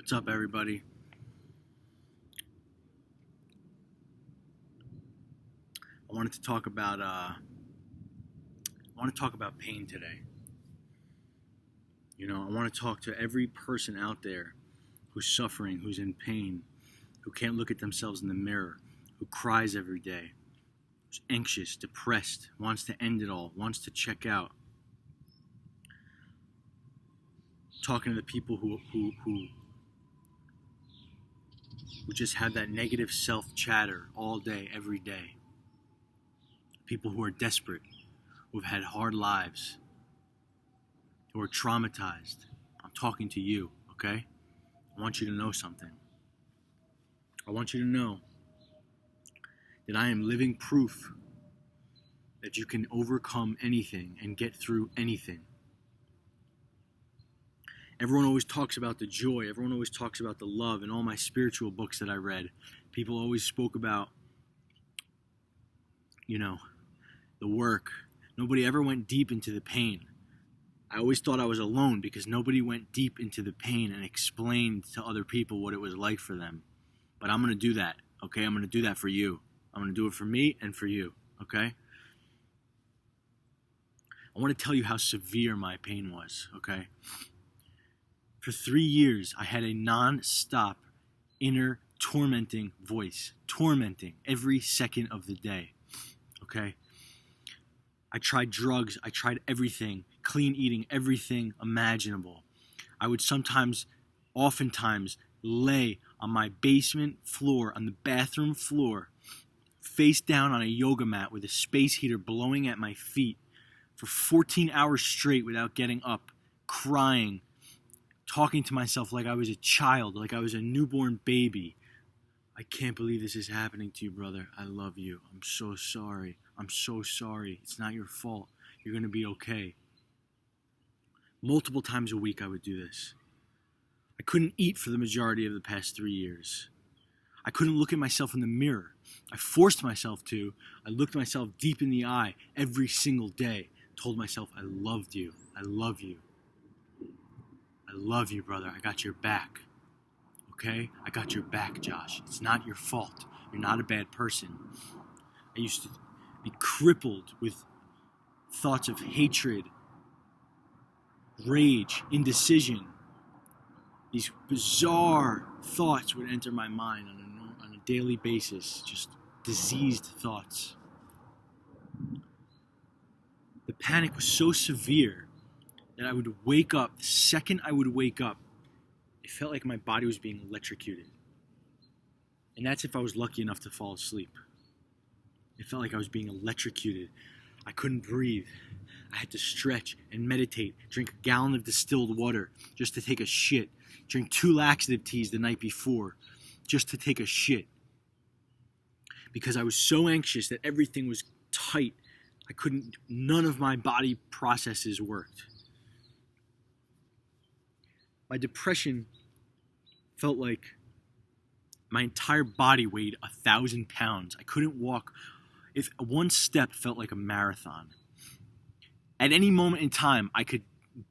What's up, everybody? I wanted to talk about pain today. I want to talk to every person out there who's suffering, who's in pain, who can't look at themselves in the mirror, who cries every day, who's anxious, depressed, wants to end it all, wants to check out. Talking to the people who just have that negative self-chatter all day, every day. People who are desperate, who have had hard lives, who are traumatized. I'm talking to you, okay? I want you to know something. I want you to know that I am living proof that you can overcome anything and get through anything. Everyone always talks about the joy. Everyone always talks about the love. In all my spiritual books that I read, people always spoke about, the work. Nobody ever went deep into the pain. I always thought I was alone because nobody went deep into the pain and explained to other people what it was like for them. But I'm going to do that, okay? I'm going to do that for you. I'm going to do it for me and for you, okay? I want to tell you how severe my pain was, okay? For 3 years, I had a non-stop inner tormenting voice, tormenting every second of the day, okay? I tried drugs, I tried everything, clean eating, everything imaginable. I would oftentimes lay on my basement floor, on the bathroom floor, face down on a yoga mat with a space heater blowing at my feet for 14 hours straight without getting up, crying, talking to myself like I was a child, like I was a newborn baby. I can't believe this is happening to you, brother. I love you. I'm so sorry. I'm so sorry. It's not your fault. You're going to be okay. Multiple times a week I would do this. I couldn't eat for the majority of the past 3 years. I couldn't look at myself in the mirror. I forced myself to. I looked myself deep in the eye every single day. Told myself I loved you. I love you. I love you, brother. I got your back. Okay? I got your back, Josh. It's not your fault. You're not a bad person. I used to be crippled with thoughts of hatred, rage, indecision. These bizarre thoughts would enter my mind on a daily basis, just diseased thoughts. The panic was so severe that I would wake up. The second I would wake up, it felt like my body was being electrocuted. And that's if I was lucky enough to fall asleep. It felt like I was being electrocuted. I couldn't breathe. I had to stretch and meditate, drink a gallon of distilled water just to take a shit, drink 2 laxative teas the night before just to take a shit. Because I was so anxious that everything was tight. None of my body processes worked. My depression felt like my entire body weighed 1,000 pounds. I couldn't walk. If one step felt like a marathon. At any moment in time, I could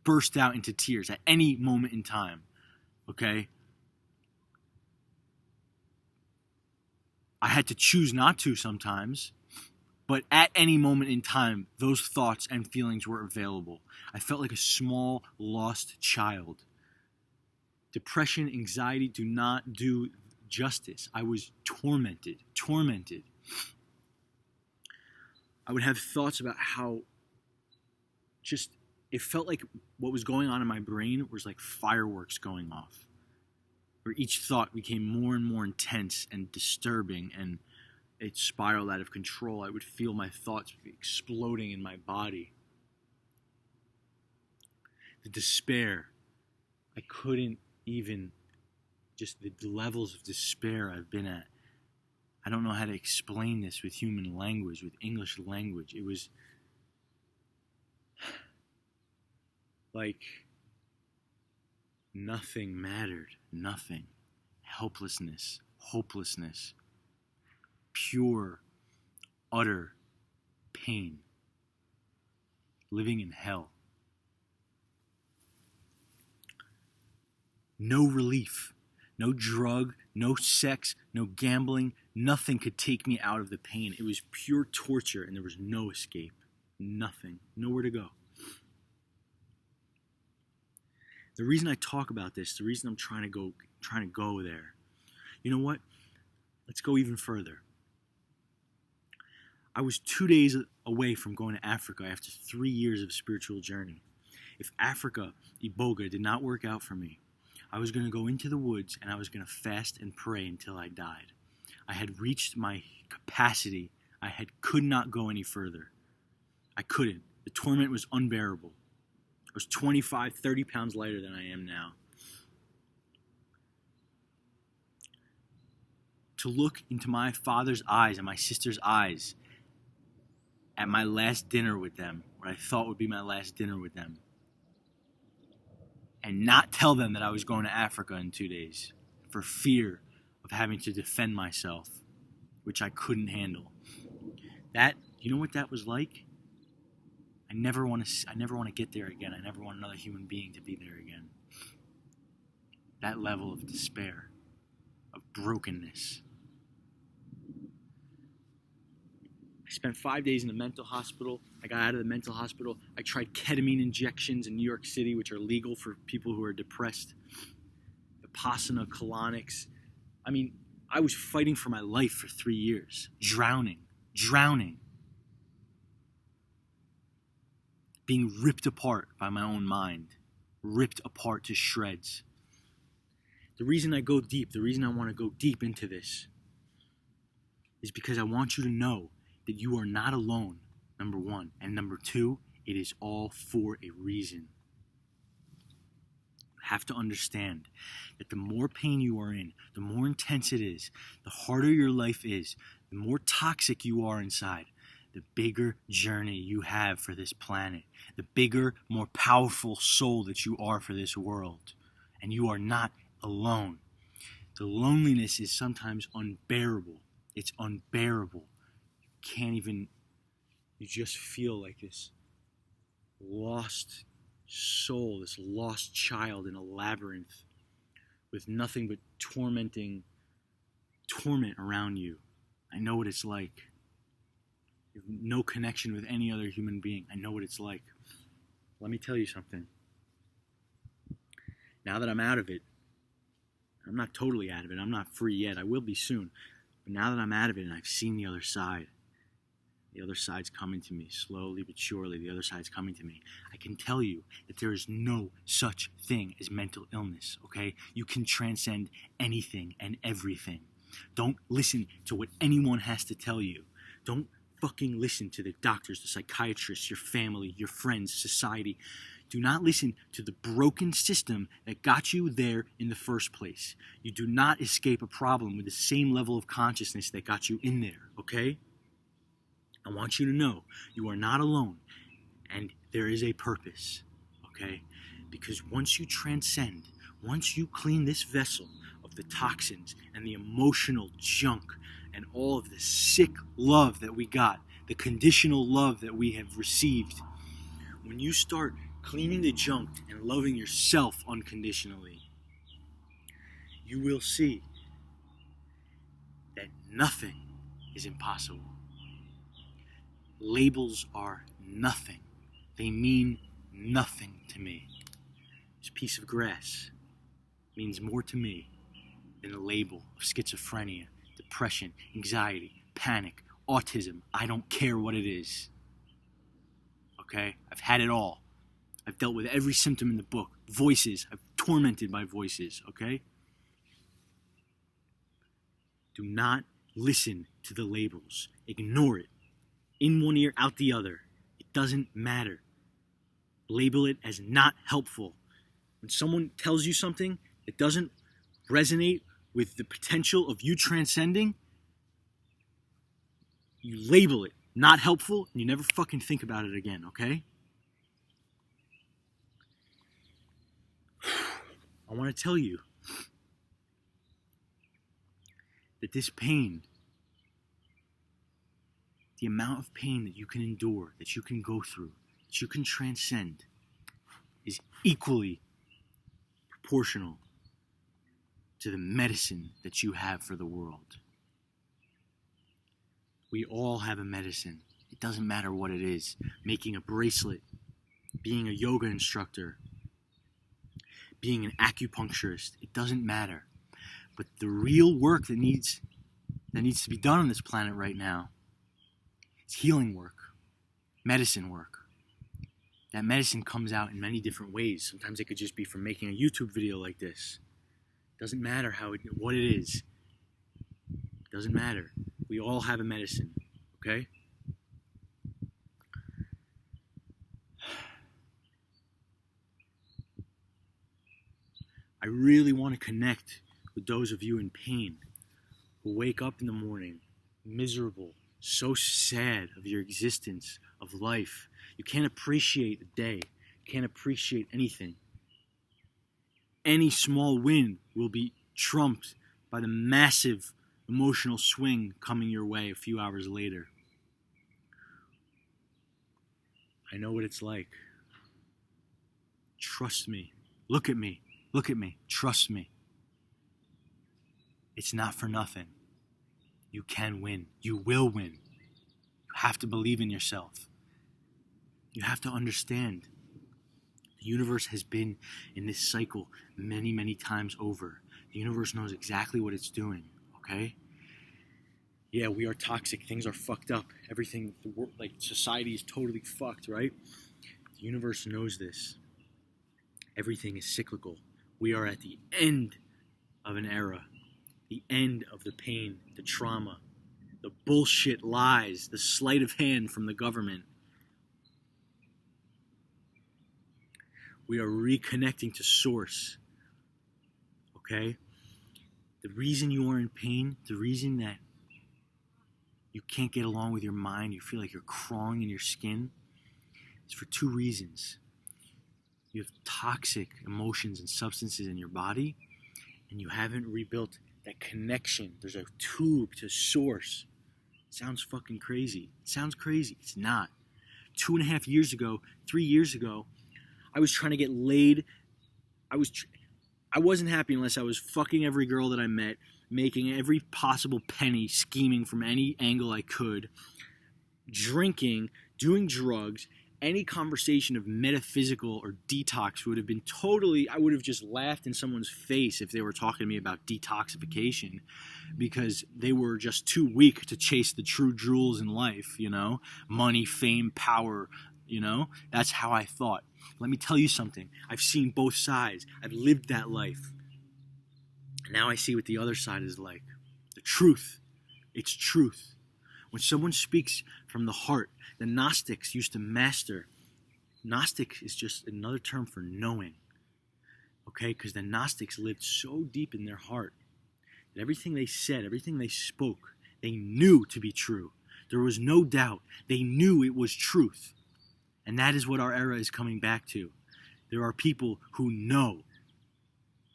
burst out into tears. At any moment in time. Okay? I had to choose not to sometimes. But at any moment in time, those thoughts and feelings were available. I felt like a small, lost child. Depression, anxiety do not do justice. I was tormented. I would have thoughts about how it felt like what was going on in my brain was like fireworks going off. Where each thought became more and more intense and disturbing, and it spiraled out of control. I would feel my thoughts exploding in my body. The despair. I couldn't even, just the levels of despair I've been at. I don't know how to explain this with human language, with English language. It was like nothing mattered. Nothing. Helplessness. Hopelessness. Pure, utter pain. Living in hell. No relief. No drug, no sex, no gambling. Nothing could take me out of the pain. It was pure torture and there was no escape. Nothing. Nowhere to go. The reason I talk about this, the reason I'm trying to go there, you know what? Let's go even further. I was 2 days away from going to Africa after 3 years of spiritual journey. If Africa, Iboga, did not work out for me, I was going to go into the woods and I was going to fast and pray until I died. I had reached my capacity. I could not go any further. I couldn't. The torment was unbearable. I was 25, 30 pounds lighter than I am now. To look into my father's eyes and my sister's eyes at my last dinner with them, what I thought would be my last dinner with them, and not tell them that I was going to Africa in 2 days for fear of having to defend myself, which I couldn't handle. That, you know what that was like? I never want to get there again. I never want another human being to be there again. That level of despair, of brokenness. I spent 5 days in the mental hospital. I got out of the mental hospital. I tried ketamine injections in New York City, which are legal for people who are depressed. Vipassana, colonics. I mean, I was fighting for my life for 3 years. Drowning. Being ripped apart by my own mind. Ripped apart to shreds. The reason I go deep, the reason I want to go deep into this is because I want you to know that you are not alone, number one. And number two, it is all for a reason. You have to understand that the more pain you are in, the more intense it is, the harder your life is, the more toxic you are inside, the bigger journey you have for this planet, the bigger, more powerful soul that you are for this world. And you are not alone. The loneliness is sometimes unbearable. It's unbearable. You just feel like this lost soul, this lost child in a labyrinth with nothing but torment around you. I know what it's like. You have no connection with any other human being. I know what it's like. Let me tell you something. Now that I'm out of it, I'm not totally out of it. I'm not free yet. I will be soon. But now that I'm out of it and I've seen the other side, the other side's coming to me, slowly but surely, the other side's coming to me. I can tell you that there is no such thing as mental illness, okay? You can transcend anything and everything. Don't listen to what anyone has to tell you. Don't fucking listen to the doctors, the psychiatrists, your family, your friends, society. Do not listen to the broken system that got you there in the first place. You do not escape a problem with the same level of consciousness that got you in there, okay? I want you to know you are not alone and there is a purpose, okay? Because once you transcend, once you clean this vessel of the toxins and the emotional junk and all of the sick love that we got, the conditional love that we have received, when you start cleaning the junk and loving yourself unconditionally, you will see that nothing is impossible. Labels are nothing. They mean nothing to me. This piece of grass means more to me than a label of schizophrenia, depression, anxiety, panic, autism. I don't care what it is. Okay? I've had it all. I've dealt with every symptom in the book. Voices. I'm tormented by voices. Okay? Do not listen to the labels. Ignore it. In one ear, out the other. It doesn't matter. Label it as not helpful. When someone tells you something that doesn't resonate with the potential of you transcending, you label it not helpful and you never fucking think about it again, okay? I want to tell you that this pain, the amount of pain that you can endure, that you can go through, that you can transcend, is equally proportional to the medicine that you have for the world. We all have a medicine. It doesn't matter what it is. Making a bracelet, being a yoga instructor, being an acupuncturist, it doesn't matter. But the real work that needs to be done on this planet right now is healing work, medicine work. That medicine comes out in many different ways. Sometimes it could just be from making a YouTube video like this. Doesn't matter what it is. Doesn't matter. We all have a medicine, okay? I really want to connect with those of you in pain who wake up in the morning miserable, so sad of your existence, of life. You can't appreciate the day. You can't appreciate anything. Any small win will be trumped by the massive emotional swing coming your way a few hours later. I know what it's like. Trust me. Look at me. Look at me. Trust me. It's not for nothing. You can win. You will win. You have to believe in yourself. You have to understand. The universe has been in this cycle many, many times over. The universe knows exactly what it's doing, okay? Yeah, we are toxic. Things are fucked up. Everything, like society is totally fucked, right? The universe knows this. Everything is cyclical. We are at the end of an era. The end of the pain, the trauma, the bullshit lies, the sleight of hand from the government. We are reconnecting to source, okay? The reason you are in pain, the reason that you can't get along with your mind, you feel like you're crawling in your skin, is for two reasons. You have toxic emotions and substances in your body, and you haven't rebuilt that connection. There's a tube to source. It sounds fucking crazy. It sounds crazy. It's not. 2.5 years ago, 3 years ago, I was trying to get laid. I wasn't happy unless I was fucking every girl that I met, making every possible penny, scheming from any angle I could, drinking, doing drugs. Any conversation of metaphysical or detox would have been I would have just laughed in someone's face if they were talking to me about detoxification, because they were just too weak to chase the true jewels in life, money, fame, power, that's how I thought. Let me tell you something. I've seen both sides. I've lived that life. Now I see what the other side is like. The truth. It's truth. When someone speaks from the heart, the Gnostics used to master. Gnostic is just another term for knowing. Okay? Because the Gnostics lived so deep in their heart that everything they said, everything they spoke, they knew to be true. There was no doubt. They knew it was truth. And that is what our era is coming back to. There are people who know,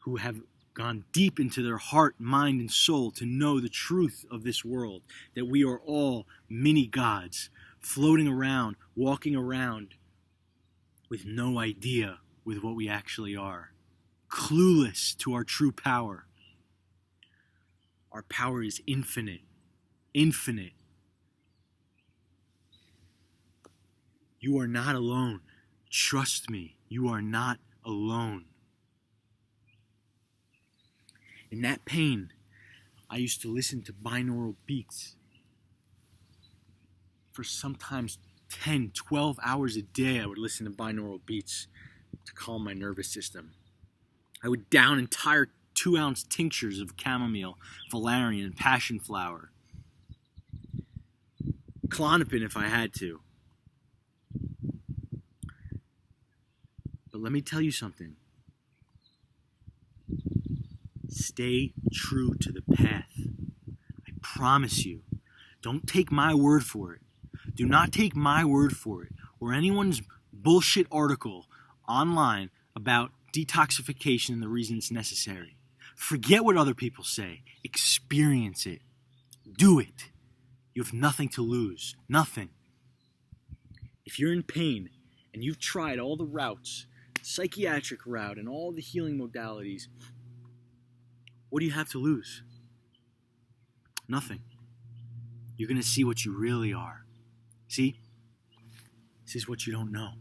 who have gone deep into their heart, mind, and soul to know the truth of this world, that we are all mini gods, floating around, walking around with no idea with what we actually are, clueless to our true power. Our power is infinite, infinite. You are not alone. Trust me, you are not alone. In that pain, I used to listen to binaural beats for sometimes 10, 12 hours a day. I would listen to binaural beats to calm my nervous system. I would down entire 2-ounce tinctures of chamomile, valerian, passion flower, Klonopin if I had to. But let me tell you something. Stay true to the path. I promise you. Don't take my word for it. Do not take my word for it or anyone's bullshit article online about detoxification and the reason it's necessary. Forget what other people say. Experience it. Do it. You have nothing to lose. Nothing. If you're in pain and you've tried all the routes, psychiatric route and all the healing modalities, What do you have to lose? Nothing. You're going to see what you really are. See? This is what you don't know.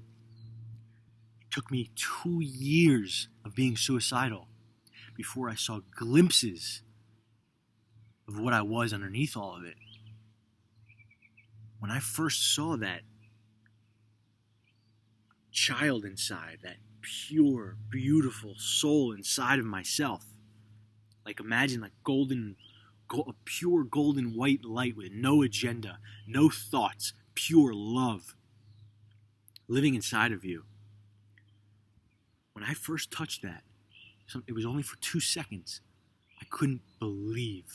It took me 2 years of being suicidal before I saw glimpses of what I was underneath all of it. When I first saw that child inside, that pure, beautiful soul inside of myself, like imagine like a pure golden white light with no agenda, no thoughts, pure love living inside of you. When I first touched that, it was only for 2 seconds. I couldn't believe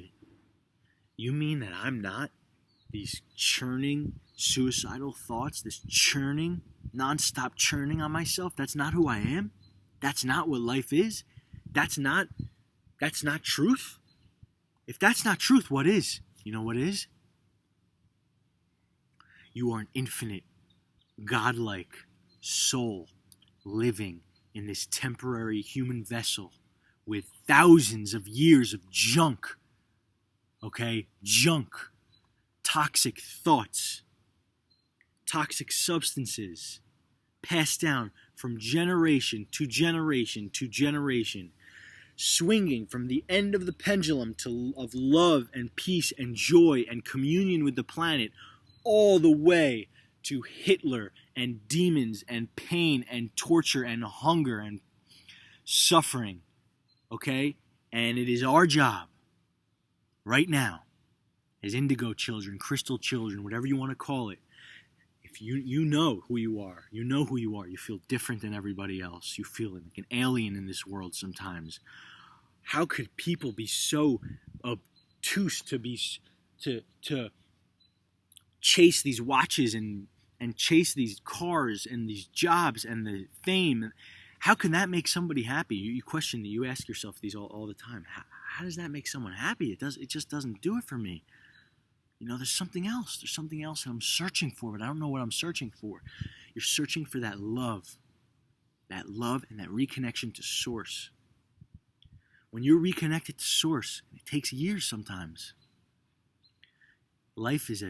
it. You mean that I'm not these churning suicidal thoughts, this churning, nonstop churning on myself? That's not who I am? That's not what life is? That's not truth? If that's not truth, what is? You know what is? You are an infinite, godlike soul living in this temporary human vessel with thousands of years of junk. Okay? Junk. Toxic thoughts. Toxic substances. Passed down from generation to generation to generation. Swinging from the end of the pendulum of love and peace and joy and communion with the planet all the way to Hitler and demons and pain and torture and hunger and suffering. Okay? And it is our job right now as indigo children, crystal children, whatever you want to call it. If you know who you are, you feel different than everybody else. You feel like an alien in this world sometimes. How could people be so obtuse to chase these watches and chase these cars and these jobs and the fame? How can that make somebody happy? You question that. You ask yourself these all the time. How does that make someone happy? It just doesn't do it for me. You know, there's something else. There's something else that I'm searching for, but I don't know what I'm searching for. You're searching for that love and that reconnection to source. When you're reconnected to source, it takes years sometimes. Life has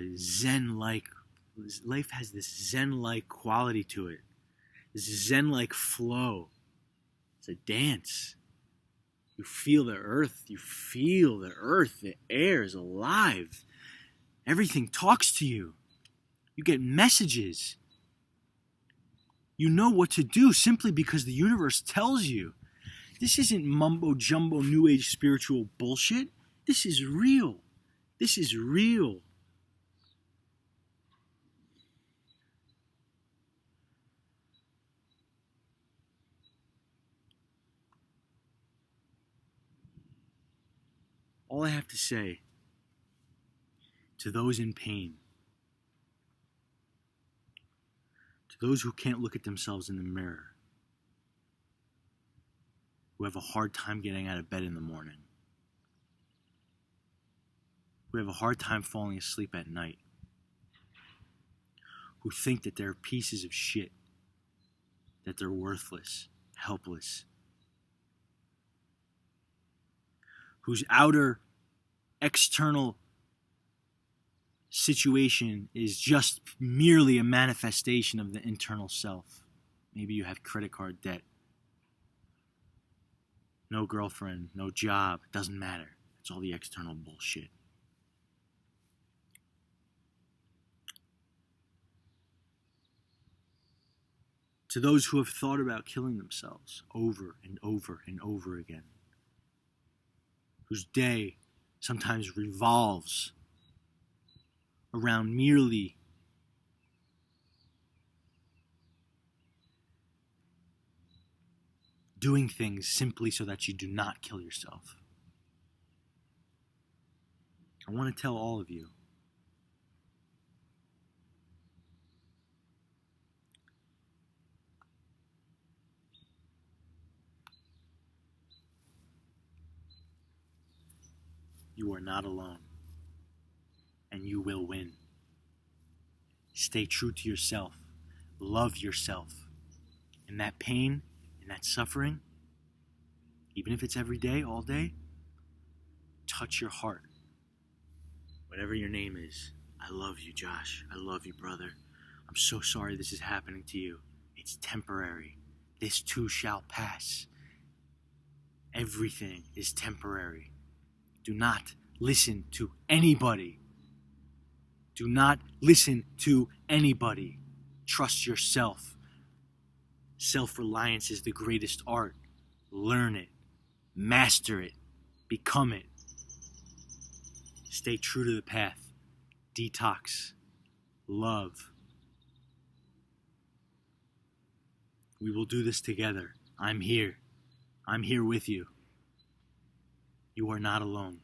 this Zen-like quality to it. This Zen-like flow. It's a dance. You feel the earth. The air is alive. Everything talks to you. You get messages. You know what to do simply because the universe tells you. This isn't mumbo-jumbo, new age spiritual bullshit. This is real. All I have to say to those in pain, to those who can't look at themselves in the mirror, who have a hard time getting out of bed in the morning, who have a hard time falling asleep at night, who think that they're pieces of shit, that they're worthless, helpless, whose outer external situation is just merely a manifestation of the internal self. Maybe you have credit card debt, no girlfriend, no job, it doesn't matter. It's all the external bullshit. To those who have thought about killing themselves over and over and over again, whose day sometimes revolves around merely doing things simply so that you do not kill yourself. I want to tell all of you, you are not alone, and you will win. Stay true to yourself. Love yourself. And that pain and that suffering, even if it's every day, all day, touch your heart. Whatever your name is, I love you, Josh. I love you, brother. I'm so sorry this is happening to you. It's temporary. This too shall pass. Everything is temporary. Do not listen to anybody. Do not listen to anybody. Trust yourself. Self-reliance is the greatest art. Learn it. Master it. Become it. Stay true to the path. Detox. Love. We will do this together. I'm here. I'm here with you. You are not alone.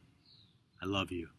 I love you.